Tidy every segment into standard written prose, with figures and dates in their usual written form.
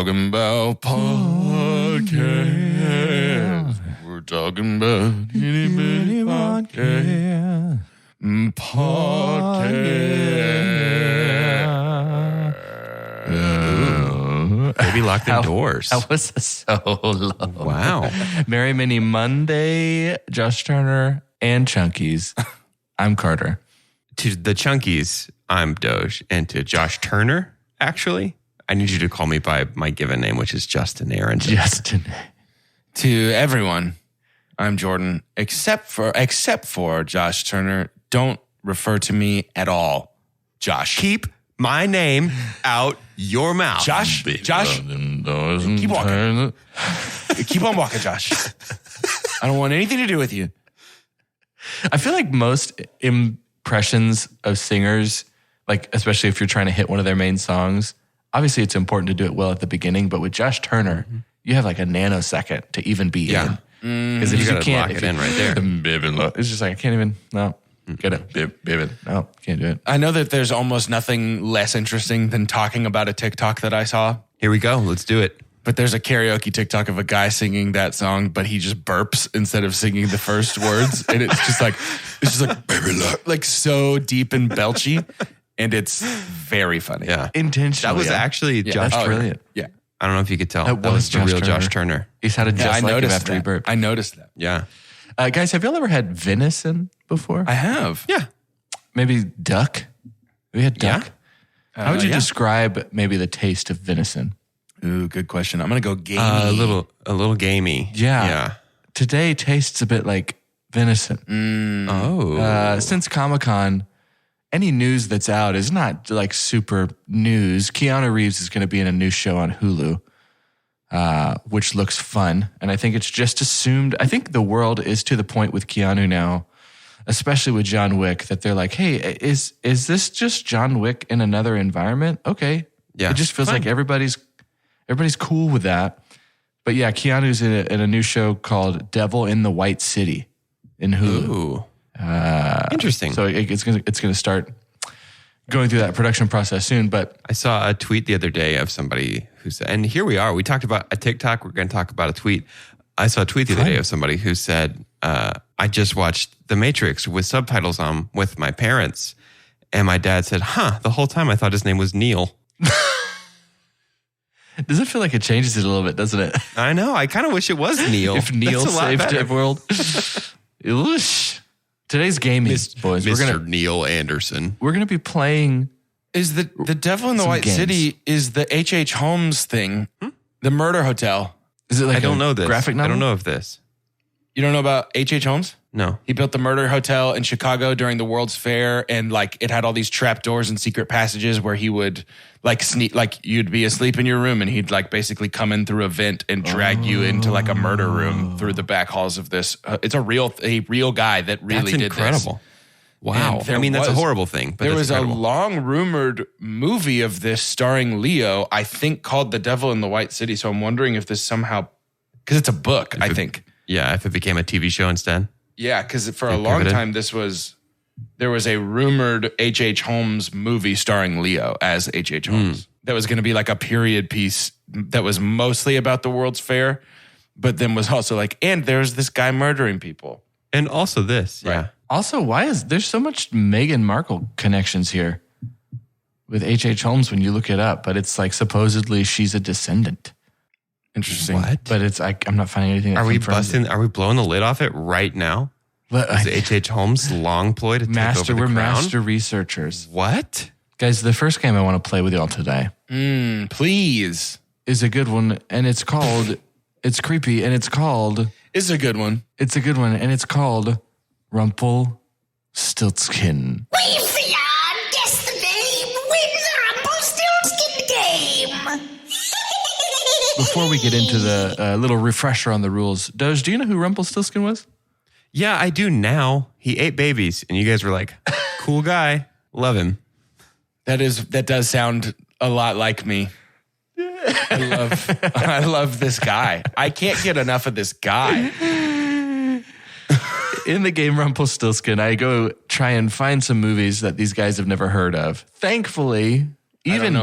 talking about podcasts. We're talking about itty bitty podcast. Maybe lock the doors. That was so low. Wow. Merry Mini Monday, Josh Turner, and Chunkies. I'm Carter. To the Chunkies, I'm Doge. And to Josh Turner, actually, I need you to call me by my given name, which is Justin Aaron. Justin. To everyone, I'm Jordan, except for Josh Turner. Don't refer to me at all, Josh. Keep my name out your mouth. Josh, keep walking. Keep on walking, Josh. I don't want anything to do with you. I feel like most impressions of singers, like especially if you're trying to hit one of their main songs, obviously it's important to do it well at the beginning, but with Josh Turner, you have like a nanosecond to even be in. Because if you can't, lock it in right there. It's just like, I can't even, no. Get it. Baby. No, can't do it. I know that there's almost nothing less interesting than talking about a TikTok that I saw. Here we go. Let's do it. But there's a karaoke TikTok of a guy singing that song, but he just burps instead of singing the first words. And it's just like, baby, look, like so deep and belchy. And it's very funny. Yeah. Intentional. That was actually Josh. That's brilliant. Yeah. I don't know if you could tell. That was the Josh real Turner. Josh Turner. He sounded just like him after he burped. I noticed that. Yeah. Guys, have y'all ever had venison before? I have. Yeah. Maybe duck? We had duck. Yeah. How would you describe maybe the taste of venison? Ooh, good question. I'm going to go gamey. A little gamey. Yeah. Today tastes a bit like venison. Oh. Since Comic-Con, any news that's out is not like super news. Keanu Reeves is going to be in a new show on Hulu, which looks fun. And I think it's just assumed. I think the world is to the point with Keanu now, especially with John Wick, that they're like, hey, is this just John Wick in another environment? Okay. Yeah. It just feels like everybody's cool with that. But yeah, Keanu's in a new show called Devil in the White City in Hulu. Ooh. Interesting. So it's going to start going through that production process soon. But I saw a tweet the other day of somebody who said, and here we are. We talked about a TikTok. We're going to talk about a tweet. I saw a tweet the other day of somebody who said, I just watched The Matrix with subtitles on with my parents. And my dad said, the whole time I thought his name was Neil. Does it feel like it changes it a little bit, doesn't it? I know. I kind of wish it was Neil. If Neil saved the world. Oosh. Today's gaming, boys. Mr. Neil Anderson. We're going to be playing. Is the Devil in the White City is the H.H. Holmes thing, the murder hotel. Is it like I don't know this. graphic novel? I don't know of this. You don't know about H.H. Holmes? No. He built the murder hotel in Chicago during the World's Fair, and like it had all these trap doors and secret passages where he would like sneak, like you'd be asleep in your room and he'd like basically come in through a vent and drag you into like a murder room through the back halls of this. It's a real guy that really did incredible. this. Wow. I mean, that's a horrible thing. But there that's was incredible. a long rumored movie of this starring Leo, I think called The Devil in the White City. So I'm wondering if this somehow, because it's a book, I think. Yeah, if it became a TV show instead. Yeah, because for a long time there was a rumored H.H. Holmes movie starring Leo as H.H. Holmes. That was going to be like a period piece that was mostly about the World's Fair, but then was also like, and there's this guy murdering people. And also this. Right. Yeah. Also, why is there's so much Meghan Markle connections here with H.H. Holmes when you look it up? But it's like supposedly she's a descendant. Interesting. What? But it's I'm not finding anything. That Are we confirms it. Are we blowing the lid off it right now? But Is H.H. Holmes' long ploy to take over the we're crown? master researchers. What? Guys, the first game I want to play with y'all today Please. is a good one, and it's called, it's creepy, and it's called, It's a good one. it's a good one, and it's called Rumpelstiltskin. We've beyond guess the name. Win the Rumpelstiltskin game. Before we get into the little refresher on the rules, Doge, do you know who Rumpelstiltskin was? Yeah, I do now. He ate babies, and you guys were like, cool guy. Love him. That does sound a lot like me. I love this guy. I can't get enough of this guy. In the game Rumpelstiltskin, I go try and find some movies that these guys have never heard of. Thankfully, even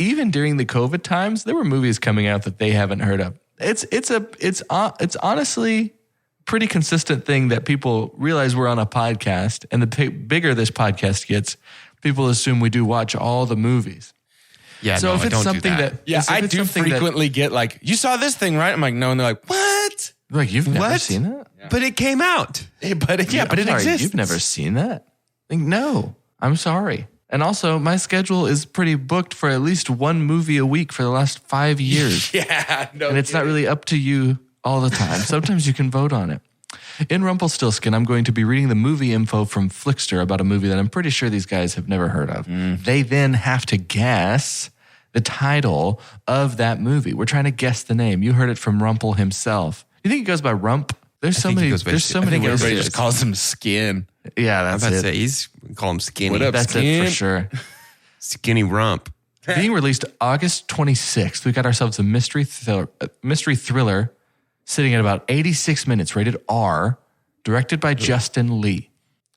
even during the COVID times, there were movies coming out that they haven't heard of. It's honestly pretty consistent thing that people realize we're on a podcast, and the bigger this podcast gets, people assume we do watch all the movies. Yeah, So no, if I it's don't something do that. Yeah, I if it's do something that- frequently get like, you saw this thing, right? I'm like, no. And they're like, what? like, you've never What? seen that? But it came out. But it I'm sorry, exists. You've never seen that? Like, no, I'm sorry. And also, my schedule is pretty booked for at least one movie a week for the last 5 years. Yeah, no. And it's not really up to you all the time. Sometimes you can vote on it. In Rumpelstiltskin, I'm going to be reading the movie info from Flickster about a movie that I'm pretty sure these guys have never heard of. They then have to guess the title of that movie. We're trying to guess the name. You heard it from Rumpel himself. You think he goes by Rump? There's so think he many. goes by There's Skin. so I many think ways. everybody to- just calls him Skin. Yeah, I'm that's about to it. say, call him Skinny. What up? That's Skin. it for sure. Skinny Rump. Being released August 26th, we got ourselves a mystery thriller sitting at about 86 minutes, rated R, directed by Justin Lee.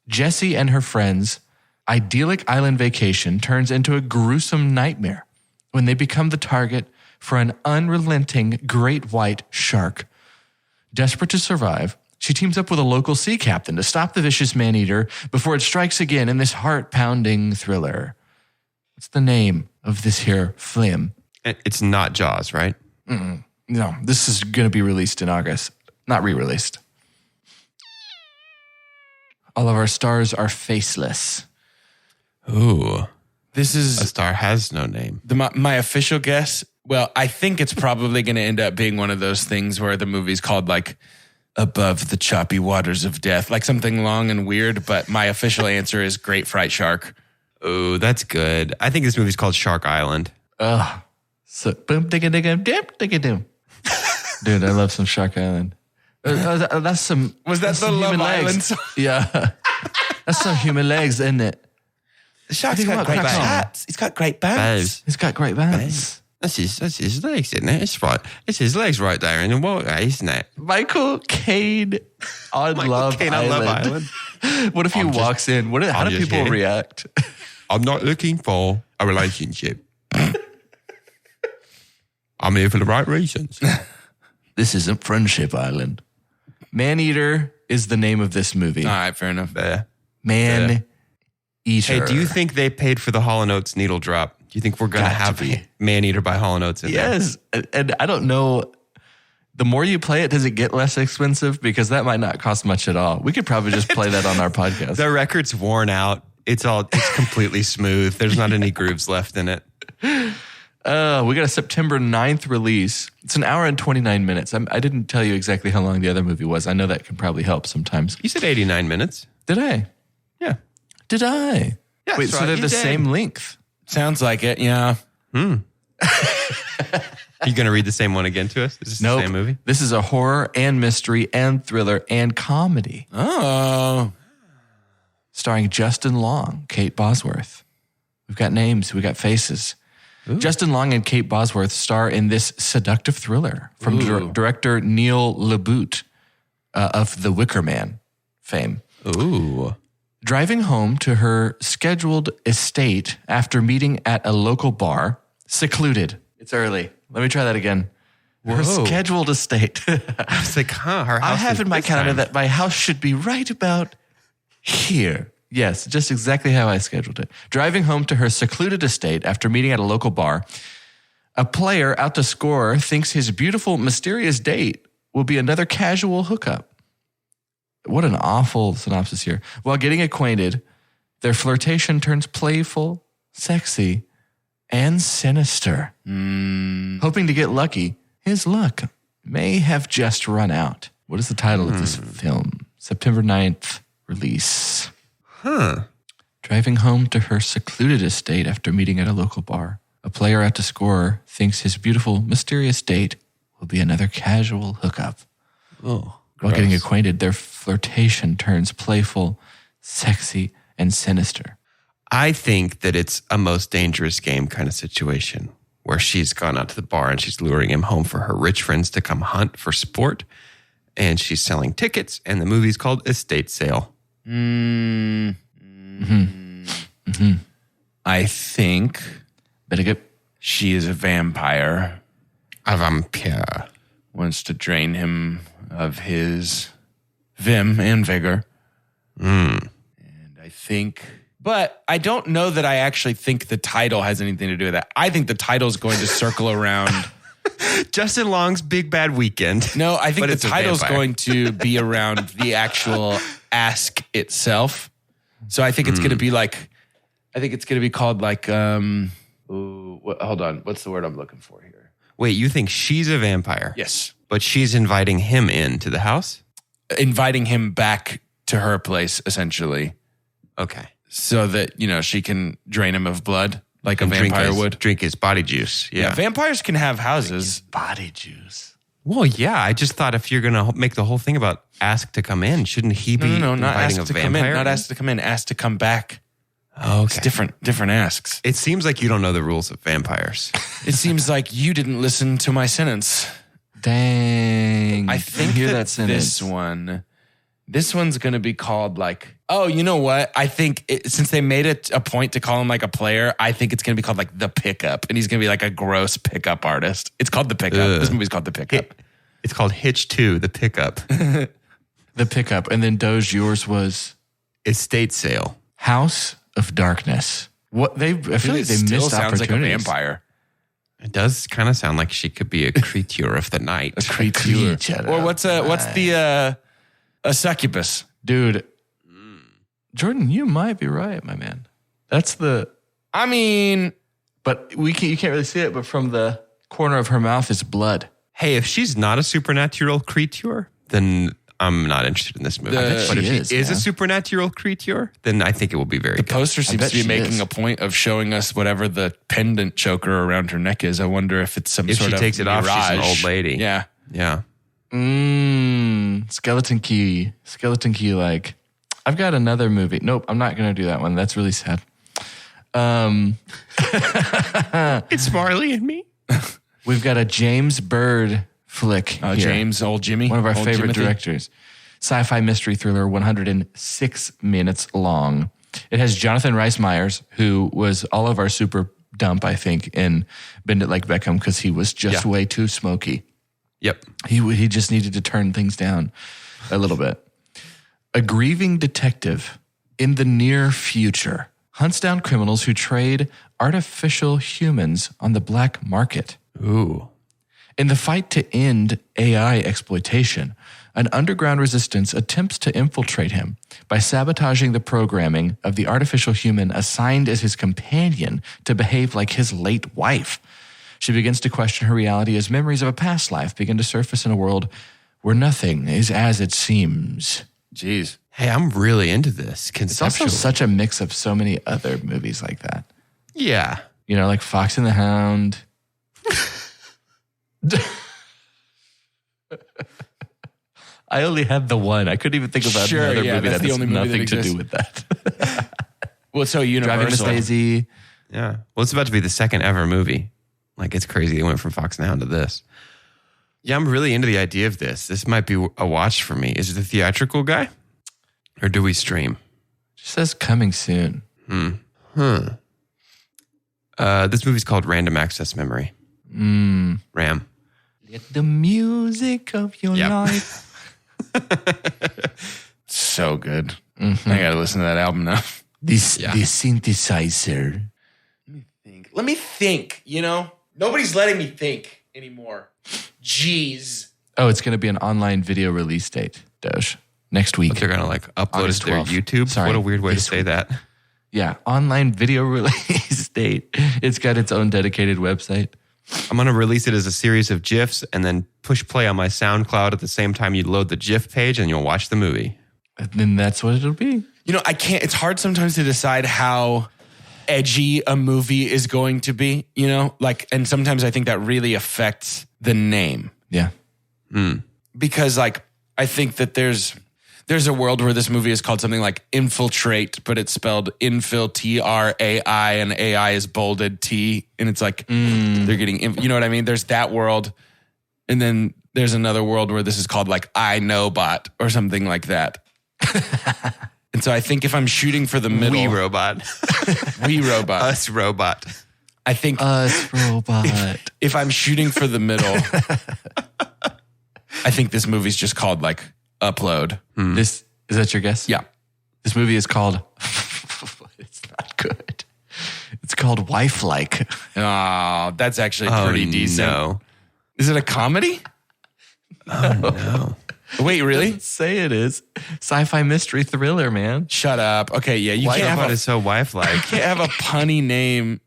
Jessie and her friends' idyllic island vacation turns into a gruesome nightmare when they become the target for an unrelenting great white shark. Desperate to survive, she teams up with a local sea captain to stop the vicious man-eater before it strikes again in this heart-pounding thriller. What's the name of this here film? It's not Jaws, right? No, this is going to be released in August. Not re-released. All of our stars are faceless. Ooh. This A is star has no name. my official guess. Well, I think it's probably going to end up being one of those things where the movie's called like Above the Choppy Waters of Death, like something long and weird. But my official answer is Great Fright Shark. Oh, that's good. I think this movie's called Shark Island. Ugh. So, boom, digga, digga, dip, digga, doom. Dude, I love some Shark Island. That's some. Was that that's the some Love human Island legs. song? Yeah. That's some human legs, isn't it? The shark's Think got about great crack on. chats. He's got great bands. It's got great bands. That's his legs, isn't it? It's right. It's his legs right there in the water, isn't it? Michael Caine on Love Caine on Island. Love Island. What if he walks in? How I'm do just people here. react? I'm not looking for a relationship. I'm here for the right reasons. This isn't Friendship Island. Man-Eater is the name of this movie. All right, fair enough. There. Man-Eater. Hey, do you think they paid for the Hall & Oates needle drop? Do you think we're going to Got to have be. Man-Eater by Hall & Oates in there? Yes. And I don't know. The more you play it, does it get less expensive? Because that might not cost much at all. We could probably just play that on our podcast. The record's worn out. It's completely smooth. There's not any grooves left in it. We got a September 9th release. It's an hour and 29 minutes. I didn't tell you exactly how long the other movie was. I know that can probably help sometimes. You said 89 minutes. Did I? Yeah. Did I? Yeah, Wait, that's so right. they're You the did. same length. Sounds like it. Yeah. Are you going to read the same one again to us? Is this Nope. the same movie? This is a horror and mystery and thriller and comedy. Oh. Starring Justin Long, Kate Bosworth. We've got names, we got faces. Justin Long and Kate Bosworth star in this seductive thriller from director Neil LeBoot of The Wicker Man fame. Ooh. Driving home to her scheduled estate after meeting at a local bar, secluded. It's early. Let me try that again. Her Whoa. scheduled estate. I was like, her house I have is in my this calendar time. that my house should be right about here. Yes, just exactly how I scheduled it. Driving home to her secluded estate after meeting at a local bar, a player out to score thinks his beautiful, mysterious date will be another casual hookup. What an awful synopsis here. While getting acquainted, their flirtation turns playful, sexy, and sinister. Hoping to get lucky, his luck may have just run out. What is the title of this film? September 9th release. Driving home to her secluded estate after meeting at a local bar, a player out to score thinks his beautiful, mysterious date will be another casual hookup. Oh, While getting acquainted, their flirtation turns playful, sexy, and sinister. I think that it's a most dangerous game kind of situation where she's gone out to the bar and she's luring him home for her rich friends to come hunt for sport. And she's selling tickets, and the movie's called Estate Sale. I think Better get she is a vampire. A vampire. Wants to drain him of his vim and vigor. Mm. And I think, but I don't know that I actually think the title has anything to do with that. I think the title is going to circle around. Justin Long's Big Bad Weekend. No, I think But the it's a title's vampire. going to be around the actual ask itself. So I think it's going to be like, I think it's going to be called like, hold on. What's the word I'm looking for here? Wait, you think she's a vampire? Yes. But she's inviting him into the house? Inviting him back to her place, essentially, Okay. so that, you know, she can drain him of blood like a vampire would. Drink his body juice. Yeah. Vampires can have houses. Body juice. Well, yeah. I just thought if you're going to make the whole thing about ask to come in, shouldn't he be No, not inviting asked a to come in. vampire? Not asked to come in. Asked to come back. Oh, It's okay. different asks. It seems like you don't know the rules of vampires. It seems like you didn't listen to my sentence. Dang. I think hear that sentence. this one's going to be called like, oh, you know what? I think since they made it a point to call him like a player, I think it's going to be called like The Pickup. And he's going to be like a gross pickup artist. It's called The Pickup. Ugh. This movie's called The Pickup. It's called Hitch 2, the pickup. The pickup. And then Doge, yours was Estate sale. House of Darkness. What I feel like they Still missed sounds like a opportunities. vampire. It does kind of sound like she could be a creature of the night. Creature Or what's of the a succubus? Dude, Jordan, you might be right, my man. That's the. I mean, But you can't really see it. But from the corner of her mouth is blood. Hey, if she's not a supernatural creature, then I'm not interested in this movie. bet But she if is, she is a man. supernatural creature, then I think it will be very the good. poster seems bet to be she making is. a point of showing us whatever the pendant choker around her neck is. I wonder if it's some If sort she of takes it off, she's an mirage. old lady. Yeah. Yeah. Skeleton key. Skeleton key like. I've got another movie. Nope, I'm not going to do that one. That's really sad. It's Marley and me. We've got a James Byrd flick here. James, old Jimmy. One of our old favorite Jimothy. directors. Sci-fi mystery thriller, 106 minutes long. It has Jonathan Rhys Meyers, who was all of our super dump, I think, in Bend It Like Beckham because he was just way too smoky. Yep. He just needed to turn things down a little bit. A grieving detective in the near future hunts down criminals who trade artificial humans on the black market. Ooh. In the fight to end AI exploitation, an underground resistance attempts to infiltrate him by sabotaging the programming of the artificial human assigned as his companion to behave like his late wife. She begins to question her reality as memories of a past life begin to surface in a world where nothing is as it seems. Jeez. Hey, I'm really into this It's also conceptually. such a mix of so many other movies like that. Yeah. You know, like Fox and the Hound. I only had the one. I couldn't even think about Sure, another yeah, movie that's that the has only movie nothing that to do exists. with that. Well, so Universal. Driving Miss Daisy. Yeah. Well, it's about to be the second ever movie. Like, it's crazy. They went from Fox and the Hound to this. Yeah, I'm really into the idea of this. This might be a watch for me. Is it the theatrical guy? Or do we stream? Just says coming soon. This movie's called Random Access Memory. RAM. Let the music of your Yep. life. So good. I got to listen to that album now. The synthesizer. Let me think, you know? Nobody's letting me think anymore. Jeez. Oh, it's going to be an online video release date, Doge. Next week. They're going to like upload August it to their 12th. YouTube. Sorry, What a weird way to this say week. that. Yeah, online video release date. It's got its own dedicated website. I'm going to release it as a series of GIFs and then push play on my SoundCloud at the same time you load the GIF page and you'll watch the movie. And then that's what it'll be. You know, it's hard sometimes to decide how edgy a movie is going to be, you know? Like, and sometimes I think that really affects the name. Yeah. Because like, I think that there's a world where this movie is called something like Infiltrate, but it's spelled Infil, T-R-A-I, and AI is bolded T. And it's like, they're getting, you know what I mean? There's that world. And then there's another world where this is called like I Know Bot or something like that. And so I think if I'm shooting for the middle, We robot. We Robot. Us robot. I think Us robot. if I'm shooting for the middle, I think this movie's just called like Upload. This is that your guess? Yeah. This movie is called. It's not good. It's called Wife-like. Oh, that's actually pretty decent. No. Is it a comedy? No. Wait, really? Say it is sci-fi mystery thriller, man. Shut up. Okay, yeah, you can't have Robot a is so wife-like. can't have a punny name.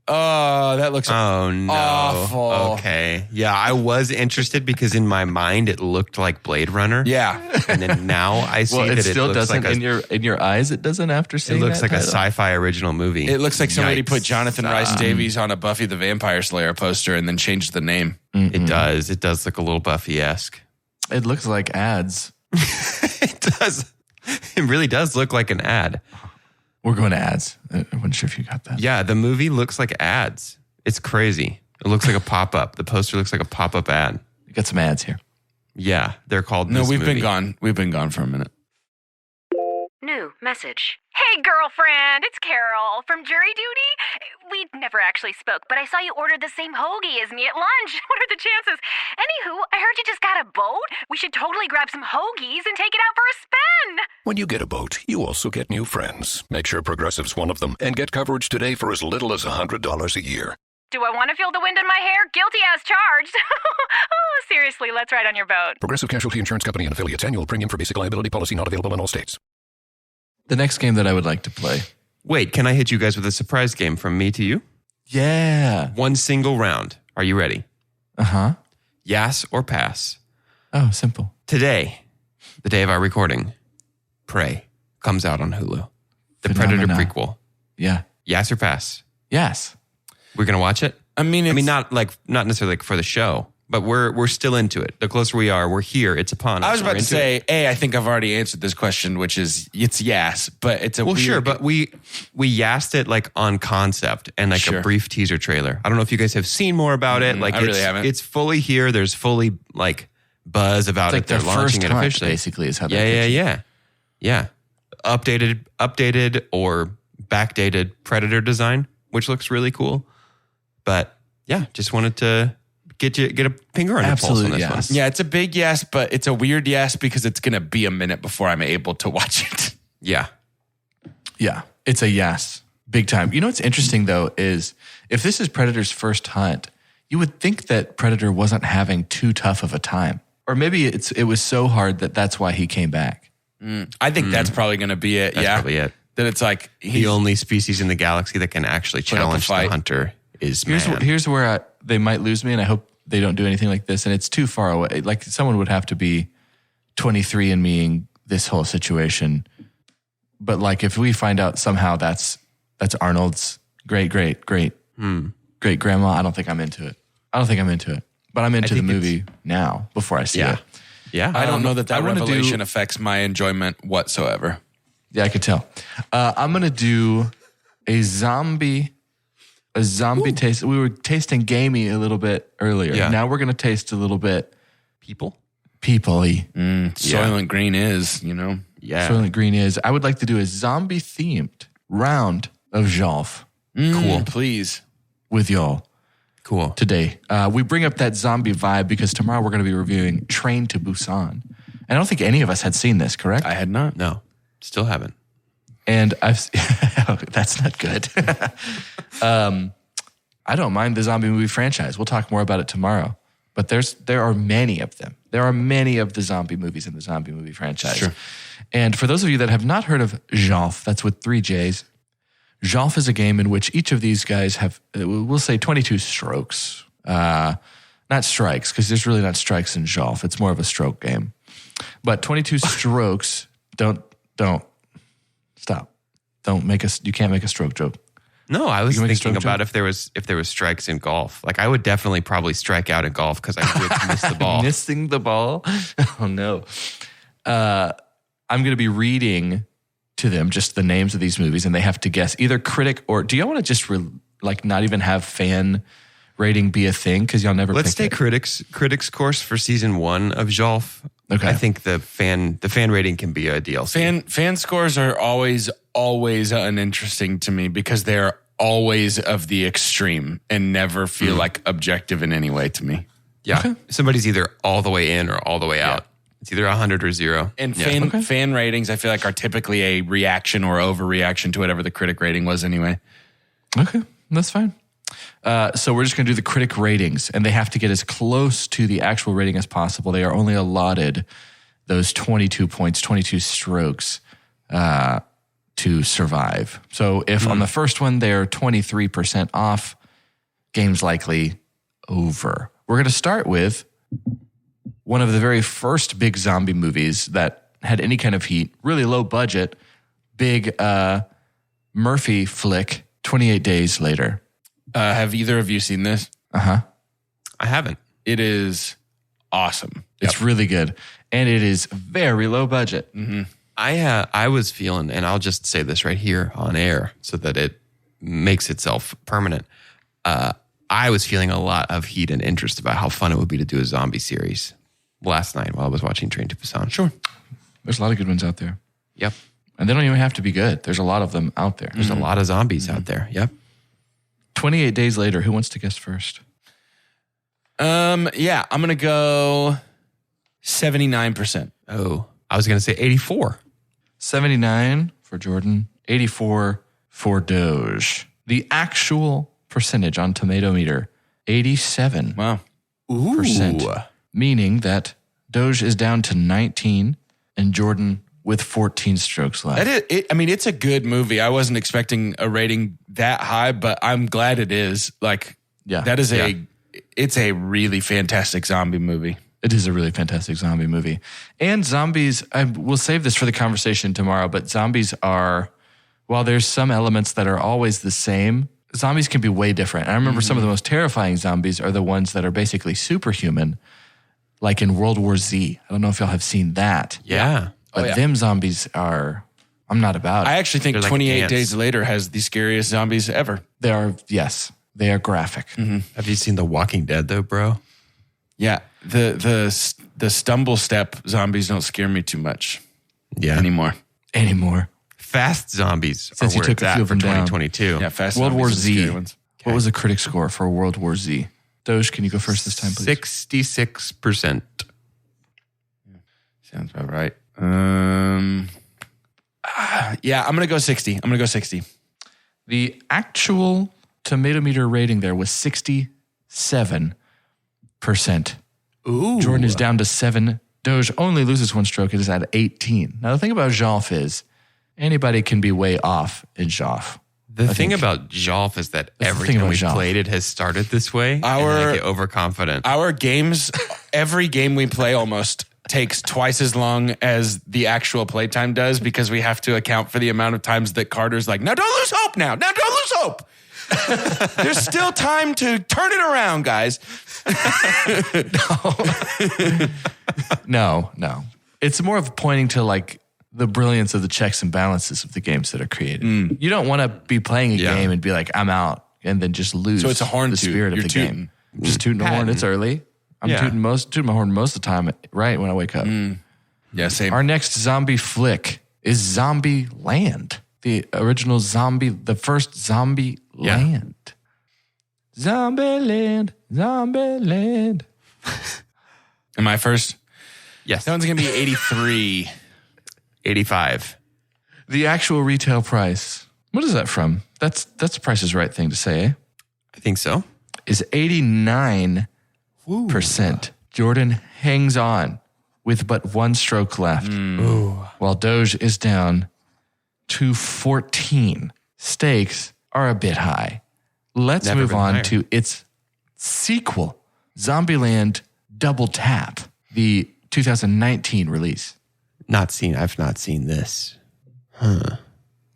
Oh, that looks Oh, no. awful. Okay. Yeah, I was interested because in my mind it looked like Blade Runner. Yeah. And then now I see Well, that it still looks doesn't like in your eyes. It doesn't after it seeing looks that like a title. sci-fi original movie. It looks like somebody Yikes. put Jonathan Rhys Davies on a Buffy the Vampire Slayer poster and then changed the name. It does. It does look a little Buffy-esque. It looks like ads. It does. It really does look like an ad. We're going to ads. I wasn't sure if you got that. Yeah, the movie looks like ads. It's crazy. It looks like a pop-up. The poster looks like a pop-up ad. You got some ads here. Yeah, they're called No, This we've Movie. been gone. We've been gone for a minute. New message. Hey, girlfriend, it's Carol from jury duty. We never actually spoke, but I saw you ordered the same hoagie as me at lunch. What are the chances? Anywho, I heard you just got a boat. We should totally grab some hoagies and take it out for a spin. When you get a boat, you also get new friends. Make sure Progressive's one of them and get coverage today for as little as $100 a year. Do I want to feel the wind in my hair? Guilty as charged. Oh, seriously, let's ride on your boat. Progressive Casualty Insurance Company and affiliates. Annual premium for basic liability policy not available in all states. The next game that I would like to play. Wait, can I hit you guys with a surprise game from me to you? Yeah. One single round. Are you ready? Uh-huh. Yass or pass? Oh, simple. Today, the day of our recording, Prey comes out on Hulu. The Phenomena. Predator prequel. Yeah. Yass or pass? Yes. We're going to watch it? I mean, not necessarily like for the show, but we're still into it. The closer we are, we're here. It's upon us. I was We're about to into it. say, I think I've already answered this question, which is it's yes, but it's a Well, weird, sure, but we yassed it like on concept and like Sure. a brief teaser trailer. I don't know if you guys have seen more about it. Like I really haven't. It's fully here. There's fully like buzz about It's like it. They're their launching first it hunt, officially. basically, is how they Yeah. Updated or backdated Predator design, which looks really cool. But yeah, just wanted to get a finger on your pulse on Absolute this yes. one. yeah, it's a big yes, but it's a weird yes because it's going to be a minute before I'm able to watch it. Yeah. Yeah, it's a yes. Big time. You know what's interesting, though, is if this is Predator's first hunt, you would think that Predator wasn't having too tough of a time. Or maybe it was so hard that's why he came back. I think that's probably going to be it. That's yeah. probably it. That it's like The only species in the galaxy that can actually up a challenge the fight. hunter is Here's man. here's where they might lose me, and I hope they don't do anything like this. And it's too far away. Like someone would have to be 23 and meing this whole situation. But like if we find out somehow that's Arnold's great grandma, I don't think I'm into it. But I'm into the think movie now before I see Yeah. it. Yeah. I don't know that I wanna revelation do- affects my enjoyment whatsoever. Yeah, I could tell. I'm gonna do a zombie taste. We were tasting gamey a little bit earlier. Yeah. Now we're gonna taste a little bit people. people-y. Soylent Green is, you know. Yeah. Soylent Green is. I would like to do a zombie-themed round of jjjolf Cool. Please. with y'all Cool. today. We bring up that zombie vibe because tomorrow we're going to be reviewing Train to Busan. And I don't think any of us had seen this, correct? I had not. No, still haven't. And that's not good. I don't mind the zombie movie franchise. We'll talk more about it tomorrow. But there are many of them. There are many of the zombie movies in the zombie movie franchise. Sure. And for those of you that have not heard of jjjolf, that's with 3 J's. Jjjolf is a game in which each of these guys have, we'll say 22 strokes. Not strikes, because there's really not strikes in jjjolf. It's more of a stroke game. But 22 strokes, don't stop. You can't make a stroke joke. No, I was can make a thinking stroke about if there was strikes in golf. Like I would definitely probably strike out in golf because I would miss the ball. Missing the ball? Oh, no. I'm going to be reading to them just the names of these movies, and they have to guess either critic or... Do y'all want to just not even have fan rating be a thing? Because y'all never Let's pick take it. critics course for season 1 of jjjolf. Okay. I think the fan rating can be a DLC. Fan scores are always uninteresting to me because they're always of the extreme and never feel like objective in any way to me. Yeah. Okay. Somebody's either all the way in or all the way out. It's either 100 or 0. And fan ratings, I feel like, are typically a reaction or overreaction to whatever the critic rating was anyway. Okay, that's fine. So we're just going to do the critic ratings, and they have to get as close to the actual rating as possible. They are only allotted those 22 points, 22 strokes to survive. So if on the first one they're 23% off, game's likely over. We're going to start with one of the very first big zombie movies that had any kind of heat, really low budget, big Murphy flick, 28 Days Later. Have either of you seen this? Uh-huh. I haven't. It is awesome. It's really good. And it is very low budget. I was feeling, and I'll just say this right here on air so that it makes itself permanent. I was feeling a lot of heat and interest about how fun it would be to do a zombie series last night while I was watching Train to Busan. Sure. There's a lot of good ones out there. Yep. And they don't even have to be good. There's a lot of them out there. There's a lot of zombies out there. Yep. 28 Days Later. Who wants to guess first? Yeah, I'm going to go 79%. Oh, I was going to say 84. 79 for Jordan, 84 for Doge. The actual percentage on Tomato Meter, 87%. Wow. Meaning that Doge is down to 19 and Jordan with 14 strokes left. It's a good movie. I wasn't expecting a rating that high, but I'm glad it is. It's a really fantastic zombie movie. It is a really fantastic zombie movie. And zombies, we'll save this for the conversation tomorrow, but zombies are, while there's some elements that are always the same, zombies can be way different. And I remember some of the most terrifying zombies are the ones that are basically superhuman, like in World War Z. I don't know if y'all have seen that. Yeah. But them zombies are, I'm not about it. I actually think They're like 28 ants. Days Later has the scariest zombies ever. They are, yes, they are graphic. Have you seen The Walking Dead though, bro? Yeah, the stumble step zombies don't scare me too much anymore. Fast zombies Since are you where took it's a few at of for them down. 2022. Yeah, fast World zombies War are the scary Z. ones. What was the critic score for World War Z? Doge, can you go first this time, please? 66%. Sounds about right. Yeah, I'm gonna go 60. The actual Tomato Meter rating there was 67%. Ooh, Jordan is down to 7. Doge only loses 1 stroke. It is at 18. Now, the thing about jjjolf is anybody can be way off in jjjolf. The thing about jjjolf is that every time we've played it has started this way. And I get overconfident. Our games, every game we play almost takes twice as long as the actual playtime does because we have to account for the amount of times that Carter's like, now don't lose hope now. Now don't lose hope. There's still time to turn it around, guys. No. It's more of pointing to like the brilliance of the checks and balances of the games that are created. You don't want to be playing a game and be like, I'm out, and then just lose So it's a horn the toot. spirit of You're the tooting. game. Just tooting the horn. It's early. I'm tooting my horn most of the time right when I wake up. Yeah, same. Our next zombie flick is Zombie Land. The original zombie, the first Zombie Land. Zombie Land. Am I first? Yes. That one's going to be 83. 85. The actual retail price. What is that from? That's the Price is Right thing to say, eh? I think so. Is 89%. Jordan hangs on with but 1 stroke left. While Doge is down to 14. Stakes are a bit high. Let's Never move been on higher. to its sequel, Zombieland Double Tap, the 2019 release. I've not seen this.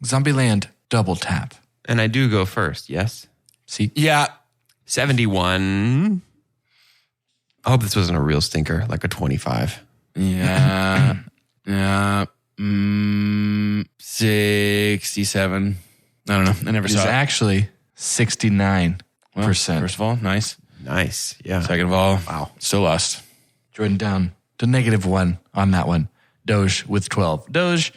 Zombieland Double Tap. And I do go first, yes? See, Yeah. 71. I hope this wasn't a real stinker, like a 25. Yeah. 67. I don't know. I never it's saw it. actually 69%. Well, first of all, nice. Nice. Yeah. Second of all, wow. Still lost. Jordan down to -1 on that one. Doge with 12. Doge,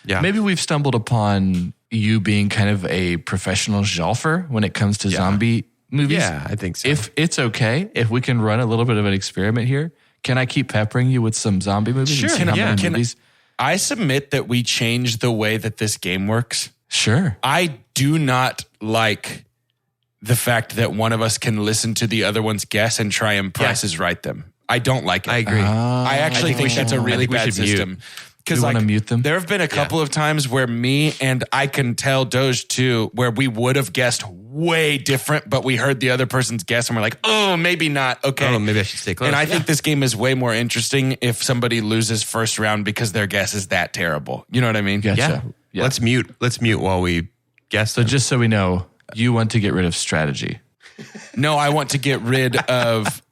Yeah. maybe we've stumbled upon you being kind of a professional jjolfer when it comes to zombie movies. Yeah, I think so. If it's okay, if we can run a little bit of an experiment here, can I keep peppering you with some zombie movies? Sure, and see how many movies? I submit that we change the way that this game works. Sure. I do not like the fact that one of us can listen to the other one's guess and try and prices right them. I don't like it. I agree. I actually think that's a really bad system. Because You wanna mute them? There have been a couple of times where me and I can tell Doge too, where we would have guessed way different, but we heard the other person's guess and we're like, oh, maybe not. Okay. Oh, maybe I should stay close. And I think this game is way more interesting if somebody loses first round because their guess is that terrible. You know what I mean? Gotcha. Yeah. Let's mute while we guess. So just so we know, you want to get rid of strategy. No, I want to get rid of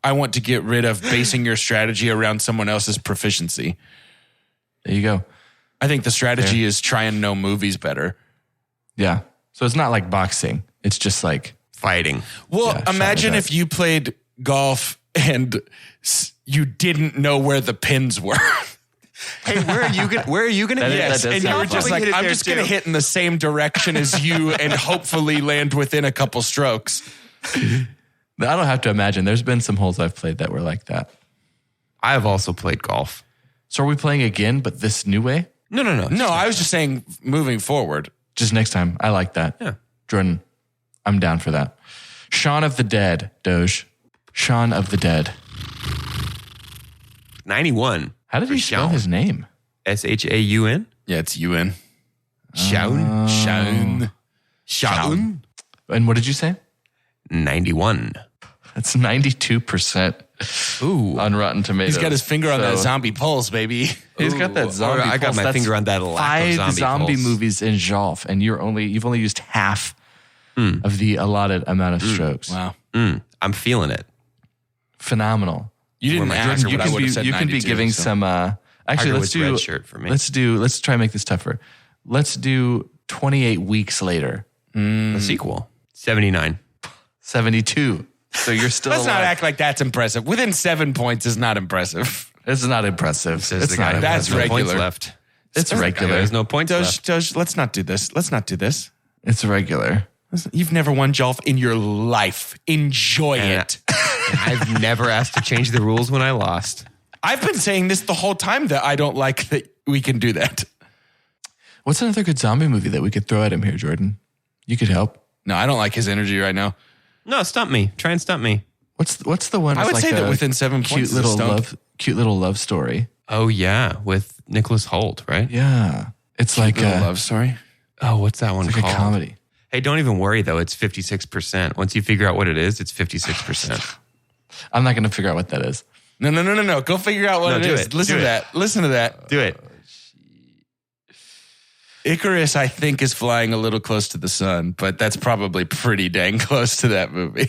basing your strategy around someone else's proficiency. There you go. I think the strategy is try and know movies better. Yeah. So it's not like boxing. It's just like fighting. Well, Yeah, imagine shot if you played golf and you didn't know where the pins were. Hey, where are you gonna That guess? does And you sound were just fun. like, I'm just going to hit in the same direction as you and hopefully land within a couple strokes. I don't have to imagine. There's been some holes I've played that were like that. I have also played golf. So are we playing again, but this new way? No. No, I was just saying moving forward. Just next time. I like that. Yeah. Jordan, I'm down for that. Shaun of the Dead, Doge. Shaun of the Dead. 91. How did he spell his name? Shaun? Yeah, it's UN. Shaun. Shaun. And what did you say? 91. That's 92% Ooh. on Rotten Tomatoes. He's got his finger on that So- zombie pulse, baby. He's got that zombie I got pulse. my That's finger on that lack of 5 zombie pulse. movies in jjjolf, and you've only used half of the allotted amount of strokes. Wow. I'm feeling it. Phenomenal. You didn't ask You what I would have said. can be 92, giving so. some. Actually, let's Tiger do. Woods red shirt for me. Let's try and make this tougher. Let's do 28 weeks later. A sequel. 79. 72. So you're still. Let's not alive. act like that's impressive. Within 7 points is not impressive. It's not impressive. Says It's the guy not. who That's has no points regular. left. It's regular. There's no points left. Doge, let's not do this. Let's not do this. It's regular. You've never won jjjolf in your life. Enjoy it. I've never asked to change the rules when I lost. I've been saying this the whole time that I don't like that we can do that. What's another good zombie movie that we could throw at him here, Jordan? You could help. No, I don't like his energy right now. No, stump me. Try and stump me. What's the one? I would with say like that a within 7 cute points is a little stump. cute little love story. Oh, yeah. With Nicholas Hoult, right? Yeah, it's like Little a love story. Oh, what's that one like a called? comedy. Hey, don't even worry, though. It's 56%. Once you figure out what it is, it's 56%. I'm not going to figure out what that is. No. Go figure out what No, it do is. it. Listen Do to it. that. Listen to that. Do it. Icarus, I think, is flying a little close to the sun, but that's probably pretty dang close to that movie.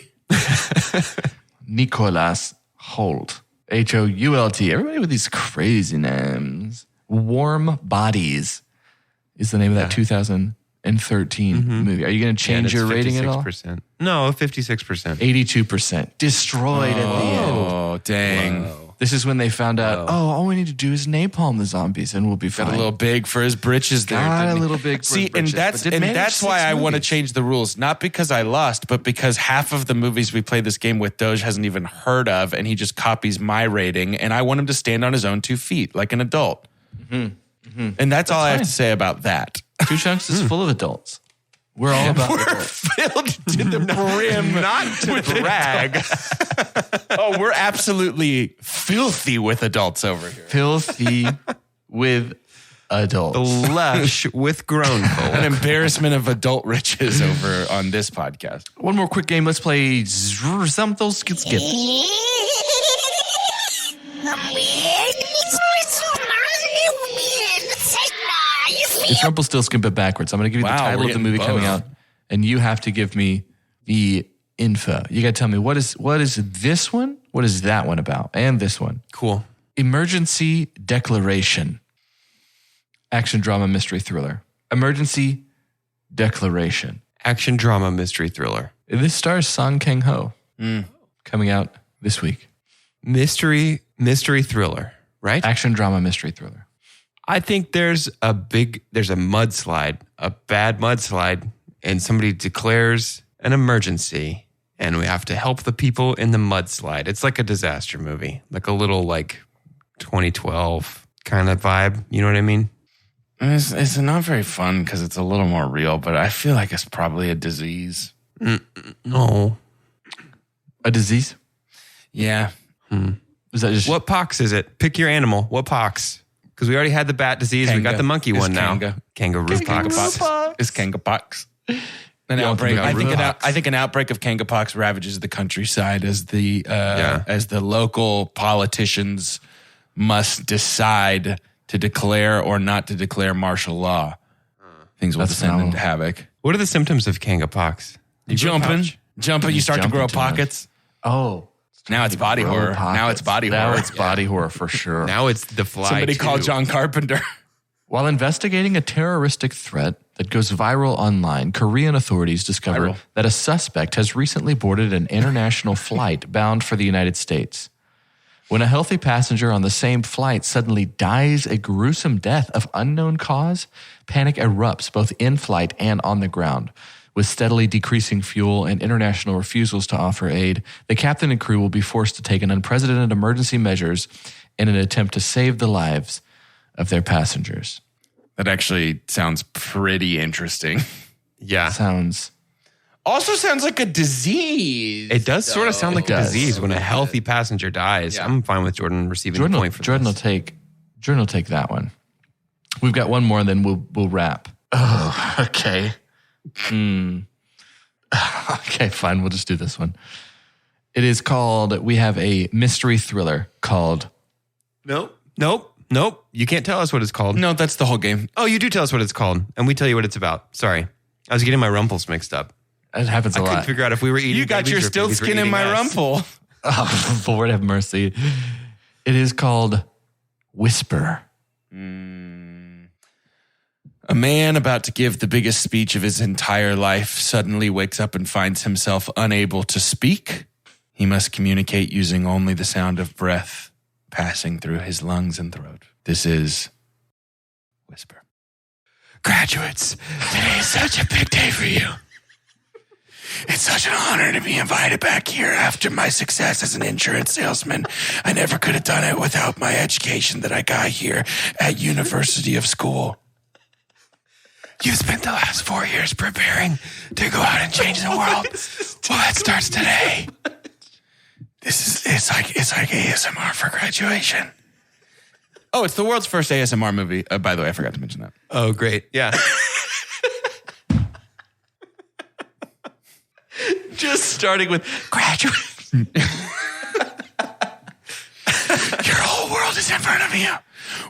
Nicholas Hoult. Hoult. Everybody with these crazy names. Warm Bodies is the name of that 2013 movie. Are you going to And change it's your rating at all? 56%. No, 56%. 82%. Destroyed at the end. Oh, dang. This is when they found out, all we need to do is napalm the zombies and we'll be fine. Got a little big for his britches there. Got a didn't he? little big for See, his britches, and but did manage that's 6 why I want to movies. change the rules. Not because I lost, but because half of the movies we play this game with, Doge hasn't even heard of, and he just copies my rating. And I want him to stand on his own 2 feet like an adult. And that's all I have to say about that. Two Chunks is full of adults. We're all about adults. Filled to the brim, not to brag. Oh, we're absolutely filthy with adults over here. Filthy with adults. Lush with grown folk. An embarrassment of adult riches over on this podcast. One more quick game. Let's play Rumpelstiltskin. It's Rumpelstiltskin, but backwards. I'm going to give you the Wow, title we're of the movie getting coming both. out, and you have to give me the info. You got to tell me what is this one? What is that one about? And this one. Cool. Emergency Declaration. Action drama mystery thriller. Emergency Declaration. Action drama mystery thriller. This stars Song Kang-ho. Coming out this week. Mystery thriller, right? Action drama mystery thriller. I think there's a mudslide, a bad mudslide, and somebody declares an emergency, and we have to help the people in the mudslide. It's like a disaster movie, like a little 2012 kind of vibe. You know what I mean? It's not very fun because it's a little more real, but I feel like it's probably a disease. No. A disease? Yeah. Is that just What pox is it? Pick your animal. What pox? Because we already had the bat disease. We got the monkey It's one now. kanga. Kangaroo pox. It's kangapox. An Yeah, outbreak. the kangaroo pox. I think an outbreak of kangapox ravages the countryside as the local politicians must decide to declare or not to declare martial law. Things will That's descend phenomenal. into havoc. What are the symptoms of kangapox? Jumping. You start to jump grow into them. pockets. Oh. Now it's body horror. Now it's body horror. Now it's body horror for sure. Now it's the fly. Somebody too. call John Carpenter. While investigating a terroristic threat that goes viral online, Korean authorities discovered that a suspect has recently boarded an international flight bound for the United States. When a healthy passenger on the same flight suddenly dies a gruesome death of unknown cause, panic erupts both in flight and on the ground. With steadily decreasing fuel and international refusals to offer aid, the captain and crew will be forced to take an unprecedented emergency measures in an attempt to save the lives of their passengers. That actually sounds pretty interesting. Yeah. Sounds Also sounds like a disease. It does sort of sound like a does. disease when a healthy passenger dies. Yeah. I'm fine with Jordan receiving the point for Jordan will this. take that one. We've got one more, and then we'll wrap. Oh, okay. Okay, fine. We'll just do this one. It is called. We have a mystery thriller called. Nope. You can't tell us what it's called. No, that's the whole game. Oh, you do tell us what it's called, and we tell you what it's about. Sorry. I was getting my Rumples mixed up. It happens a I couldn't lot. figure out if we were eating. You got babies your or if stilt babies were skin in eating my us. rumple. Oh, Lord have mercy. It is called Whisper. A man about to give the biggest speech of his entire life suddenly wakes up and finds himself unable to speak. He must communicate using only the sound of breath passing through his lungs and throat. This is Whisper. Graduates, today is such a big day for you. It's such an honor to be invited back here after my success as an insurance salesman. I never could have done it without my education that I got here at University of School. You spent the last 4 years preparing to go out and change the world. Well, that starts today. It's like ASMR for graduation. Oh, it's the world's first ASMR movie. By the way, I forgot to mention that. Oh, great. Yeah. Just starting with graduate. Your whole world is in front of you.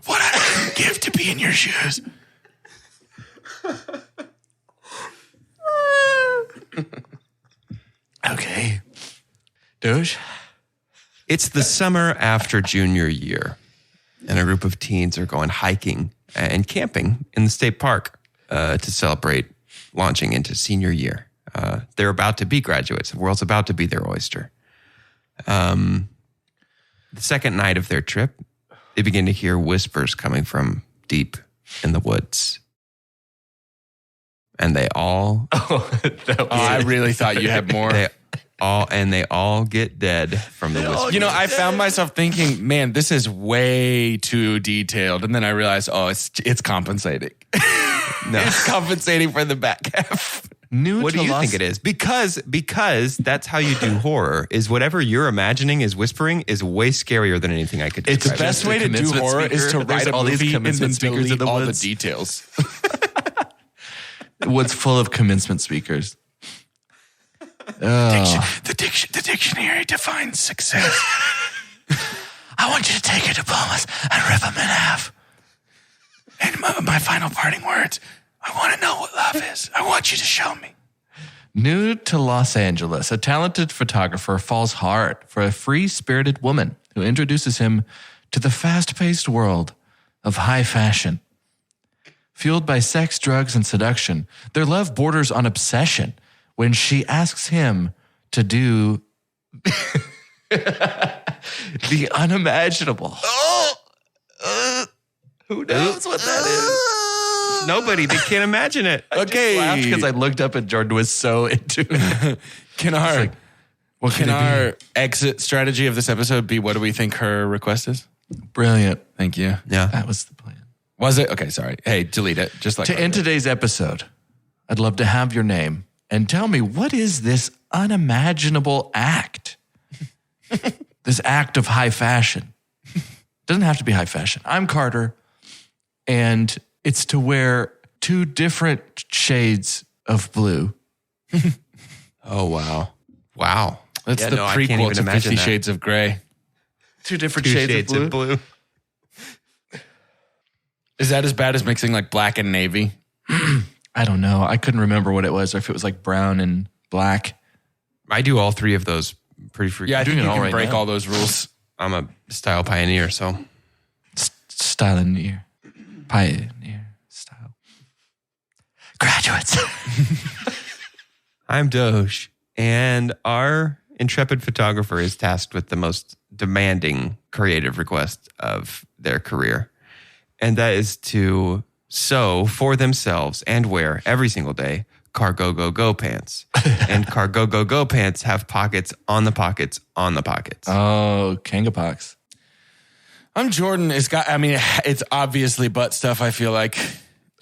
What I would give to be in your shoes. Okay. Doge. It's the summer after junior year, and a group of teens are going hiking and camping in the state park to celebrate launching into senior year. They're about to be graduates. The world's about to be their oyster. The second night of their trip, they begin to hear whispers coming from deep in the woods. And they all, I really thought you had more. they all get dead from the whispers. You know, I found myself thinking, man, this is way too detailed. And then I realized, oh, it's compensating. It's compensating for the back half. What do you think it is? Because that's how you do horror. Is whatever you're imagining is whispering is way scarier than anything I could It's describe. The best way to do commencement horror is speaker. to There's write a all these movie and then commencement speakers in delete the all the woods. details. What's full of commencement speakers? The dictionary defines success. I want you to take your diplomas and rip them in half. And my final parting words, I want to know what love is. I want you to show me. New to Los Angeles, a talented photographer falls hard for a free-spirited woman who introduces him to the fast-paced world of high fashion. Fueled by sex, drugs, and seduction, their love borders on obsession when she asks him to do the unimaginable. Who knows what that is? Nobody. They can't imagine it. Okay. Because I looked up and Jordan was so into it. Can our exit strategy of this episode be what do we think her request is? Brilliant. Thank you. Yeah. That was the plan. Was it? Okay, sorry. Hey, delete it. Just like To end today's episode, I'd love to have your name and tell me, what is this unimaginable act? This act of high fashion. Doesn't have to be high fashion. I'm Carter, and it's to wear 2 different shades of blue. Oh, wow. Wow. That's Yeah, the no, I can't prequel even to imagine 50 that. Shades of Grey. 2 different 2 shades of blue. Is that as bad as mixing like black and navy? I don't know. I couldn't remember what it was, or if it was like brown and black. I do all 3 of those pretty frequently. Yeah, I think doing you it all can right break now. all those rules. I'm a style pioneer, so. Stylineer. Pioneer style. Graduates. I'm Doge, and our intrepid photographer is tasked with the most demanding creative request of their career. And that is to sew for themselves and wear every single day cargo go pants. And cargo go pants have pockets on the pockets on the pockets. Oh, Kangapox. I'm Jordan. It's obviously butt stuff, I feel like,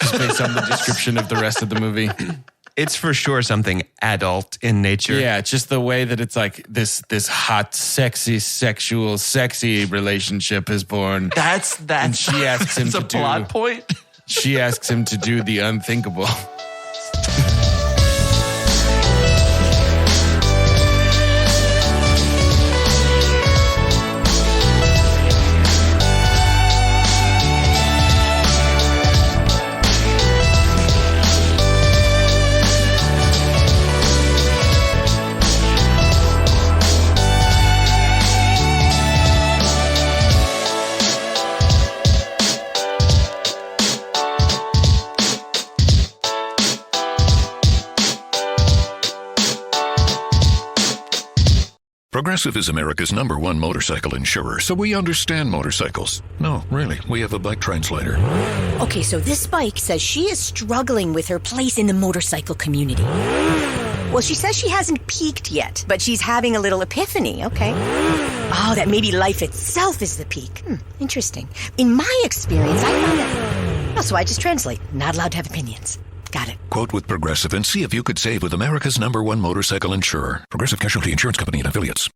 just based on the description of the rest of the movie. It's for sure something adult in nature. Yeah, it's just the way that it's like this hot, sexy, sexual, sexy relationship is born. That's And she asks him that's to a plot point. She asks him to do the unthinkable. Progressive is America's #1 motorcycle insurer, so we understand motorcycles. No, really, we have a bike translator. Okay, so this bike says she is struggling with her place in the motorcycle community. Well, she says she hasn't peaked yet, but she's having a little epiphany, okay? Oh, that maybe life itself is the peak. Interesting. In my experience, I found that... Oh, so I just translate. Not allowed to have opinions. Got it. Quote with Progressive and see if you could save with America's #1 motorcycle insurer. Progressive Casualty Insurance Company and Affiliates.